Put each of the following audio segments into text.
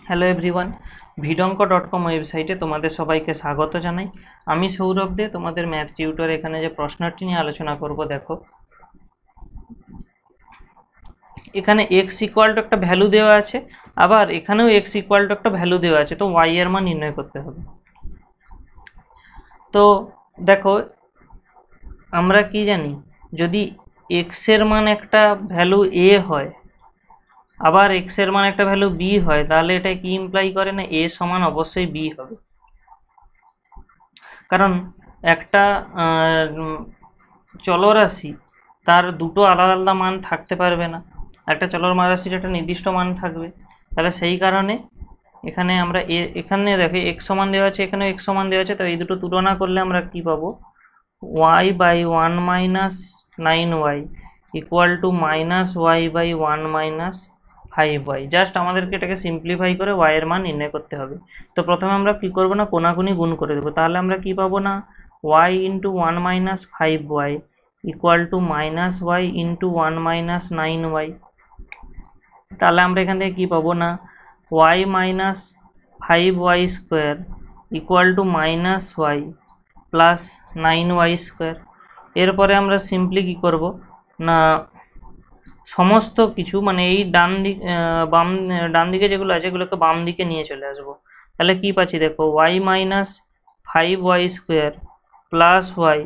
Hello everyone, ভিডঙ্ক.com ওয়েবসাইটে তোমাদের সবাইকে স্বাগত জানাই। আমি সৌরভ দে, তোমাদের ম্যাথ টিউটর। এখানে যে প্রশ্নটি নিয়ে আলোচনা করব, দেখো এখানে এক্স ইকুয়াল টু একটা ভ্যালু দেওয়া আছে, আবার এখানেও এক্স ইকুয়াল টু একটা ভ্যালু দেওয়া আছে, তো ওয়াই এর মান নির্ণয় করতে হবে। তো দেখো আমরা কি জানি, যদি এক্স এর মান একটা ভ্যালু এ হয় আবার এক্স এর মান একটা ভ্যালু বি হয়, তাহলে এটা কি ইমপ্লাই করে না এ সমান অবশ্যই বি হবে। কারণ একটা চলরাশি তার দুটো আলাদা আলাদা মান থাকতে পারবে না, একটা চলরাশির একটা নির্দিষ্ট মান থাকবে। তাহলে সেই কারণে এখানে আমরা এখানে দেখো এক্স সমান দেওয়া আছে, এখানেও এক্স সমান দেওয়া আছে, তো এই দুটো তুলনা করলে আমরা কি পাবো, Y by 1 minus 9y equal to minus Y by 1 minus 5y। Just আমাদেরকে এটাকে সিম্পলিফাই করে y এর মান নির্ণয় করতে হবে। তো প্রথমে আমরা কি করব না, কোনাকুনি গুণ করে দেবো। তাহলে আমরা কি পাবো না, y into 1 minus 5y equal to minus Y into 1 minus 9y। তাহলে আমরা এখান থেকে কি পাবো না, y minus 5y square equal to minus Y plus 9y square. এরপরে আমরা সিম্পলি কি করব না, সমস্ত কিছু মানে এই ডান দিকে যেগুলো আছে এগুলোকে বাম দিকে নিয়ে চলে আসবো। তাহলে কি পাচ্ছি দেখো, Y minus 5y square plus Y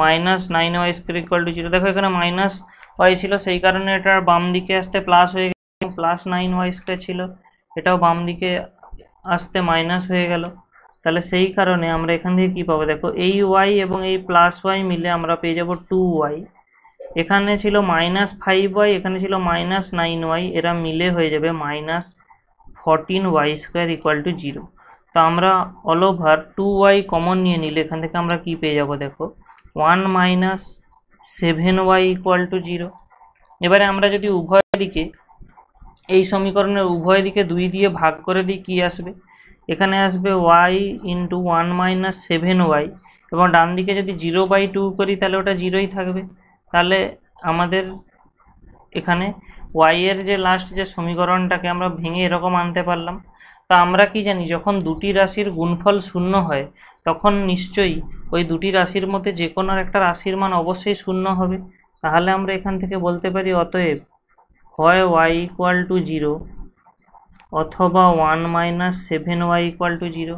minus 9y square equal to 0। দেখো এখানে মাইনাস ওয়াই ছিল, সেই কারণে এটা বাম দিকে আসতে প্লাস হয়ে গেল, প্লাস 9y স্কোয়ার ছিল, এটাও বাম দিকে আসতে মাইনাস হয়ে গেল। তাহলে সেই কারণে আমরা এখান থেকে কি পাবো, দেখো এই ওয়াই এবং এই প্লাস ওয়াই মিলে আমরা পেয়ে যাব 2y। এখানে ছিল মাইনাস 5y, এখানে ছিল মাইনাস 9y, এরা মিলে হয়ে যাবে minus 14y square equal to 0। তো আমরা অল ওভার 2y কমন নিয়ে নিলে এখান থেকে আমরা কি পেয়ে যাব, দেখো 1 মাইনাস 7y ইকুয়াল টু 0। এবারে আমরা যদি উভয় দিকে এই সমীকরণের উভয় দিকে 2 দিয়ে ভাগ করে দিই, কি আসবে, এখানে আসবে y ইন্টু 1 মাইনাস 7y, এবং ডান দিকে যদি 0/2 করি তাহলে ওটা 0ই থাকবে। তাহলে আমাদের এখানে y এর যে লাস্ট যে সমীকরণটাকে আমরা ভেঙে এরকম আনতে পারলাম। তা আমরা কি জানি, যখন দুটি রাশির গুণফল 0 হয় তখন নিশ্চয়ই ওই দুটি রাশির মধ্যে যে কোনো একটা রাশির মান অবশ্যই 0 হবে। তাহলে আমরা এখান থেকে বলতে পারি অতএব হয় y ইকুয়াল টু 0 অথবা 1 মাইনাস 7y ইকুয়াল টু 0।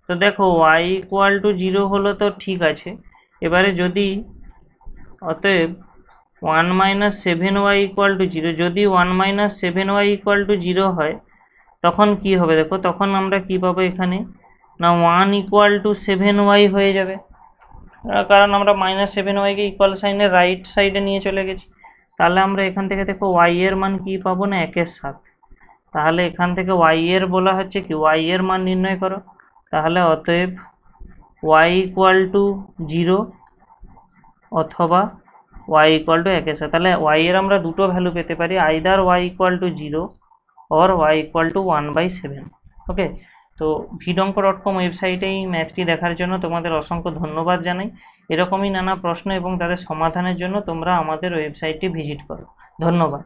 তো দেখো y ইকুয়াল টু 0 হলো তো ঠিক আছে। এবারে যদি অতএব 1 মাইনাস 7y ইকুয়াল টু 0, যদি 1 মাইনাস 7y ইকুয়াল টু 0 হয় তখন কি হবে, দেখো তখন আমরা কি পাবো এখানে না 1 ইকুয়াল টু 7y হয়ে যাবে, কারণ আমরা মাইনাস 7yকে ইকুয়াল সাইনের রাইট সাইডে নিয়ে চলে গেছি। তাহলে আমরা এখান থেকে দেখো y এর মান কি পাবো না 1/7। তাহলে এখান থেকে y এর বলা হচ্ছে কি y এর মান নির্ণয় করো। তাহলে অতএব y ইকুয়াল টু 0 অথবা y ইকুয়াল টু 1/7। তাহলে y এর আমরা দুটো ভ্যালু পেতে পারি, either y equal to 0 or y equal to 1/7। ওকে, তো ভিডঙ্ক.com ওয়েবসাইটে এই ম্যাথটি দেখার জন্য তোমাদের অসংখ্য ধন্যবাদ জানাই। এরকমই নানা প্রশ্ন এবং তাদের সমাধানের জন্য তোমরা আমাদের ওয়েবসাইটটি ভিজিট করো। ধন্যবাদ।